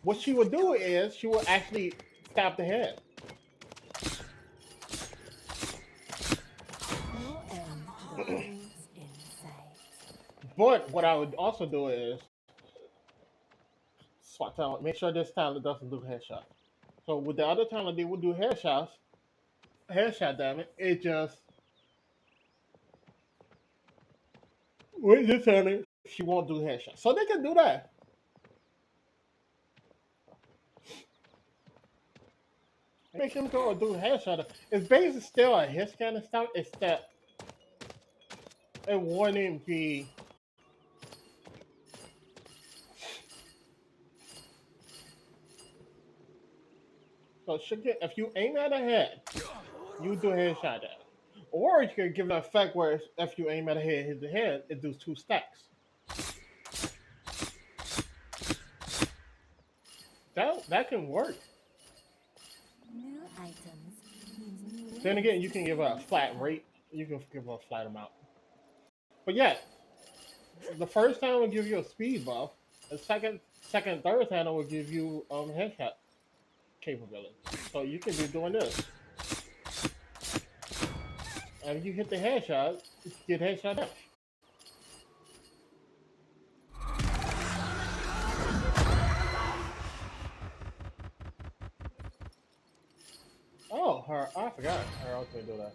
what she would do is she will actually stab the head. No end to the things inside. But what I would also do is swap talent. Make sure this talent doesn't do headshots. So with the other talent, they would do headshot damage. It just with this talent, she won't do headshots. So they can do that. Make him go and do headshot. It's basically still a hit kind of stuff. It's that it wouldn't be. So if you aim at a head, you do a headshot damage. Or you can give an effect where if you aim at a head, hit the head, it does 2 stacks. That that can work. New items means new Then ways again, you to can give a slice flat it up. rate. You can give a flat amount. But yeah, the first time will give you a speed buff. The third time will give you headshot capability. So you can be doing this. And if you hit the headshot, you get headshot damage. Oh, her! I forgot her ultimate do that.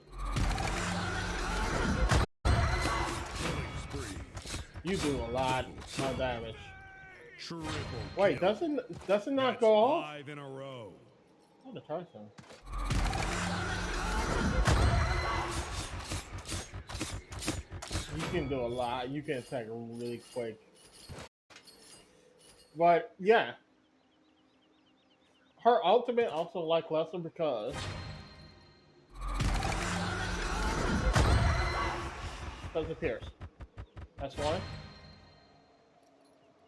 Killing spree. You do a lot of damage. Triple Wait, kill. does it not That's go off? 5 in a row. I'm gonna try some. You can do a lot. You can attack really quick. But yeah, her ultimate also like lesser because it pierce. That's one.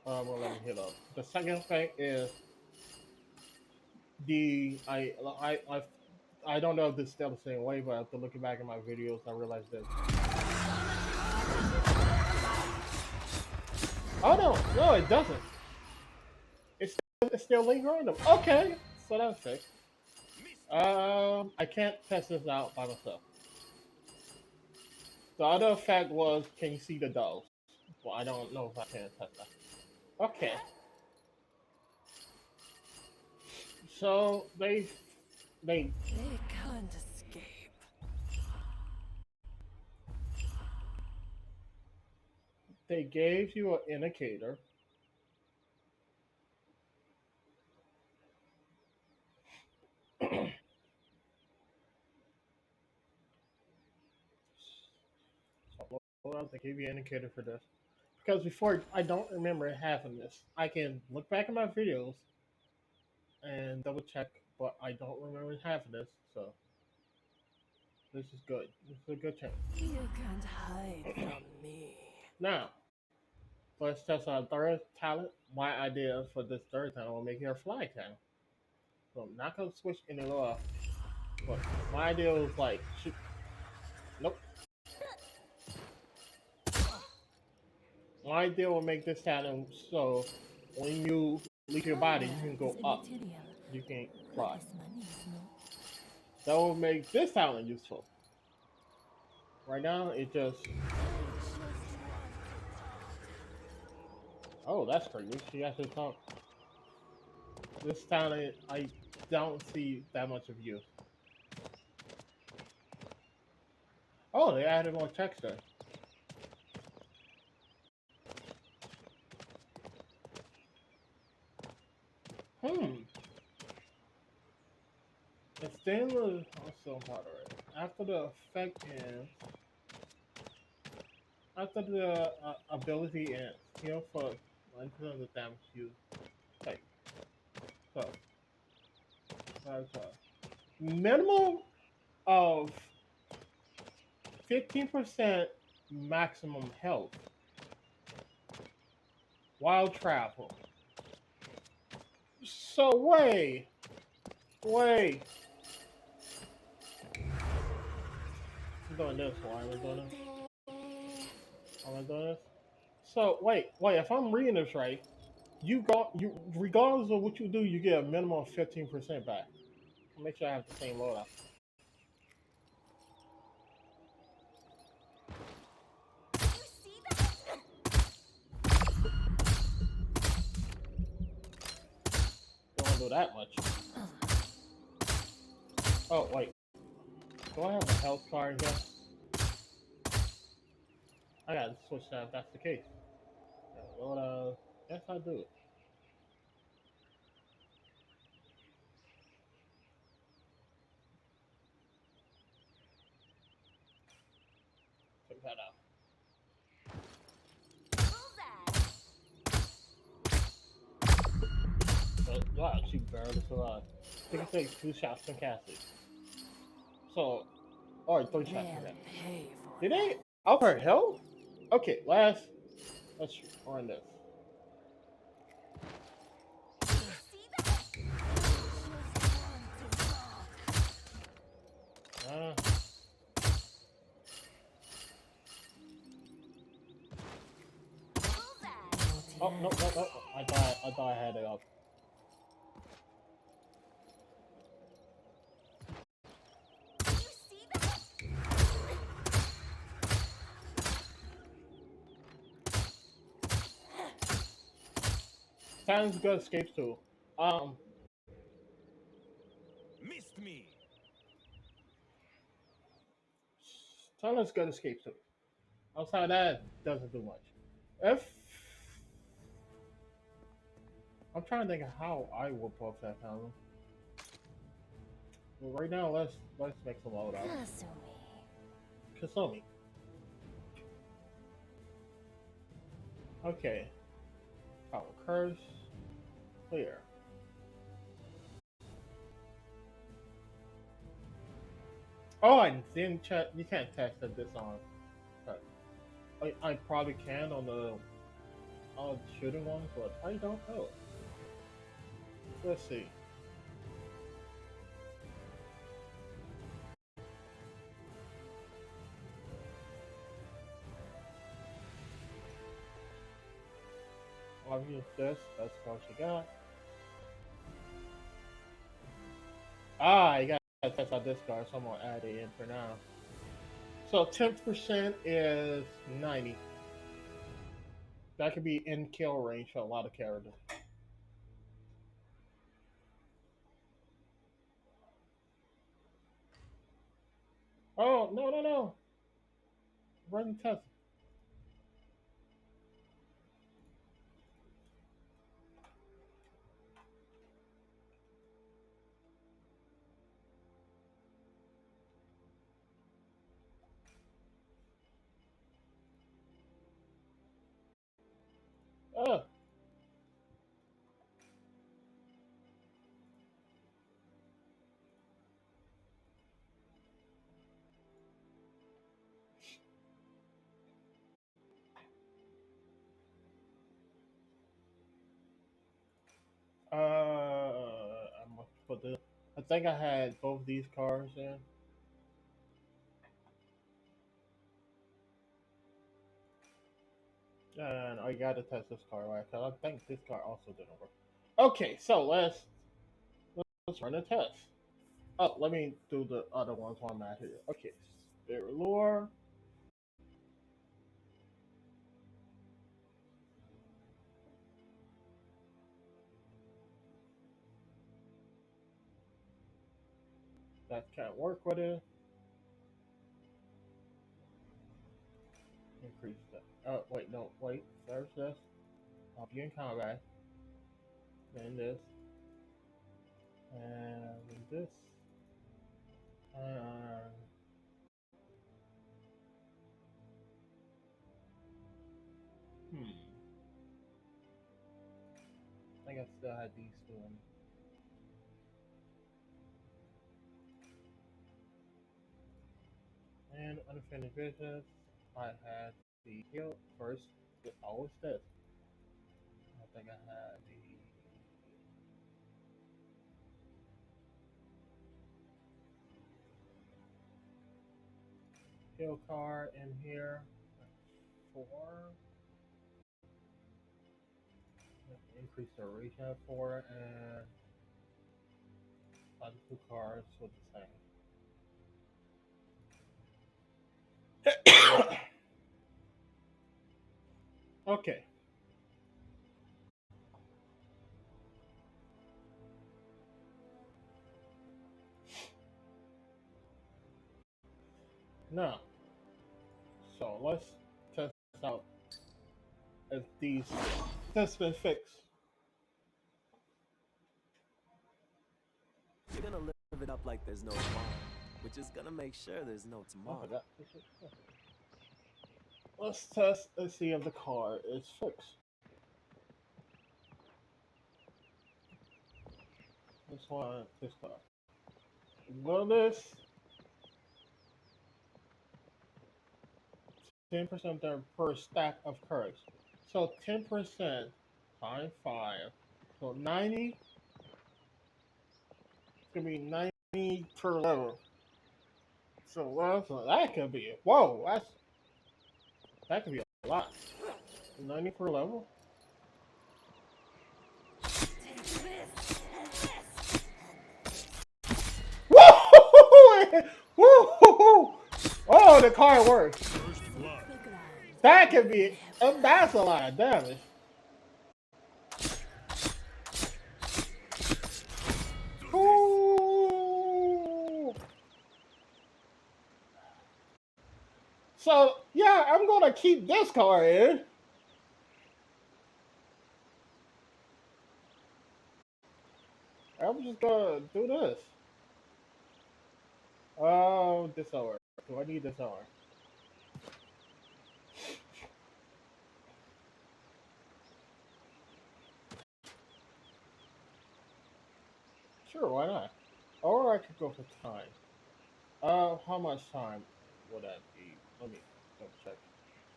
We'll let me hit up. The second thing is the I don't know if this is still the same way, but after looking back at my videos, I realized this. Oh no, it doesn't. It's still lingering on them. Okay, so that's fixed. I can't test this out by myself. The other effect was, can you see the dolls? Well, I don't know if I can test that. Okay, so they They can't escape. they gave you an indicator. Hold on, they gave you an indicator for this. Because before, I don't remember having this. I can look back at my videos and double check, but I don't remember having this. So this is good. This is a good change. You can't hide from me. Now, let's test our third talent. My idea for this third talent will make it a fly talent. So I'm not gonna switch any off. But my idea was like, shoot. Nope. My idea will make this talent so when you leave your body, you can go up. You can fly. That will make this talent useful. Right now, it just. Oh, that's pretty. She actually talked. This talent, I don't see that much of you. Oh, they added more texture. Hmm. It's still also moderate. After the effect ends, after the ability ends, heal for 1% of the damage you take. So, that's minimum of 15% maximum health while travel. So wait. I'm doing this. Why am I doing this? Why am I doing this? So wait. If I'm reading this right, you regardless of what you do, you get a minimum of 15% back. Make sure I have the same loadout. Don't want to do that much. Oh wait. Do I have a health card here? I gotta switch that if that's the case. Yes I do. Check that out. But wow, she barely survived. I think it takes 2 shots to cast it. So, or 3 shots to cast it. Did they up her health? Okay, let's run this. Uh, oh no no no! I thought I had it up. Sounds good. Escapes too. Um, Missed me. Sounds good. Escapes too. Outside that, doesn't do much. If I'm trying to think of how I would buff that talent. Well, right now, let's make some loadout. Kasumi. Okay. Power curse. Clear. Oh, I didn't check. You can't test that this on. But I probably can on the shooting one, but I don't know. Let's see. I'll use this. That's what she got. Ah, you gotta test out this card, so I'm gonna add it in for now. So 10% is 90. That could be in kill range for a lot of characters. Oh no no no! Run the test. Oh. I'm gonna put the. I think I had both these cards in. And I gotta test this card right, because I think this card also didn't work. Okay, so let's run a test. Oh, let me do the other ones while I'm at here. Okay, Spirit Lore. That can't work with it. Increase that. Oh, wait, no, wait. There's this. I'll be in combat. Then this. And this. And hmm. I think I still had these two in. And unfinished business. I had the heal first. Always this. I think I had the heal card in here. Four. Increase the reach at four, and other two cards with the same. Okay. Now, so let's test out if these that's been fixed. You're gonna live it up like there's no tomorrow, which is gonna make sure there's no I tomorrow. forgot. Let's test and see if the card is fixed. This card. Well, this 10% there per stack of cards. So 10% times 5. So 90. It's gonna be 90 per level. So so that could be. Whoa, that could be a lot. 90 per level. Woo! Woo! Oh, the car works. First blood. The ground That could be. never That's a lot of damage. Ooh. So yeah, I'm gonna keep this car in. I'm just gonna do this. Oh, this hour. Do I need this hour? Sure, why not? Or I could go for time. How much time would that be? Let me double check.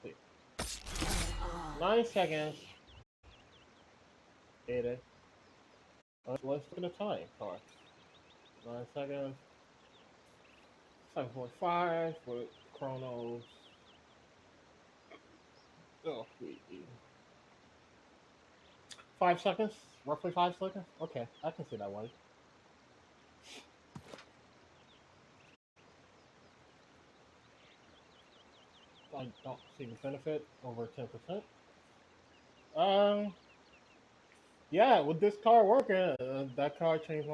Please. all 9 seconds. 8. Let's look at the time card. 9 seconds. 7.5 with chronos. Oh, 5 seconds? Roughly 5 seconds? Okay, I can see that one. I don't see the benefit over 10%. Um, yeah, with this car working, that car changed my